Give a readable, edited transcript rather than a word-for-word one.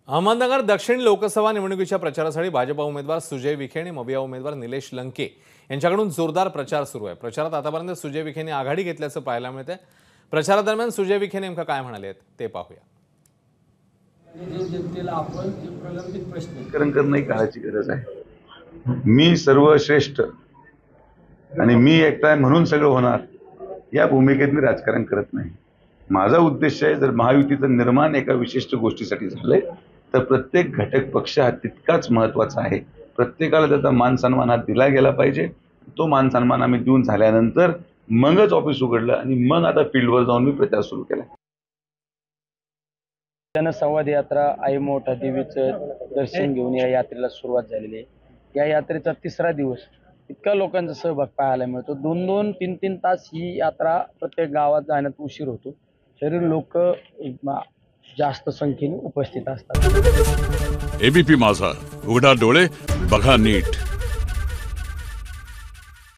अहमदनगर दक्षिण लोकसभा निवडणुकीच्या प्रचारासाठी भाजपा उमेदवार सुजय विखे आणि मविया उमेदवार निलेश लंके यांच्याकडून जोरदार प्रचार सुरू आहे। प्रचारात आतापर्यंत सुजय विखेंनी आघाडी घेतल्याचं पाहायला मिळतंय। प्रचारादरम्यान सुजय विखे नेमकं काय म्हणाले ते पाहूया। जनतेला आपण जे प्रलंबित प्रश्न करणं काळाची गरज आहे। मी सर्वश्रेष्ठ आणि मी एकटा म्हणून सगळं होणार या भूमिकेत मी राजकारण करत नाही। माझा उद्देश आहे, जर महायुतीचं निर्माण एका विशिष्ट गोष्टीसाठी झालंय तर प्रत्येक घटक पक्ष हा तितकाच महत्त्वाचा आहे। प्रत्येकाला त्याचा मान सन्मान हा दिला गेला पाहिजे। तो मान सन्मान आम्ही देऊन झाल्यानंतर मगच ऑफिस उघडलं आणि मग आता फील्डवर जाऊन मी प्रचार सुरू केला। जनसंवाद यात्रा आई मोठा देवीचं दर्शन घेऊन या यात्रेला सुरुवात झालेली आहे। या यात्रेचा तिसरा दिवस इतका लोकांचा सहभाग पाहायला मिळतो। 2-2, 3-3 तास ही यात्रा प्रत्येक गावात जाण्यात उशीर होतो, तरी लोक जास्त संख्येने उपस्थित असतात। एबीपी माझा, उघडा डोळे बघा नीट।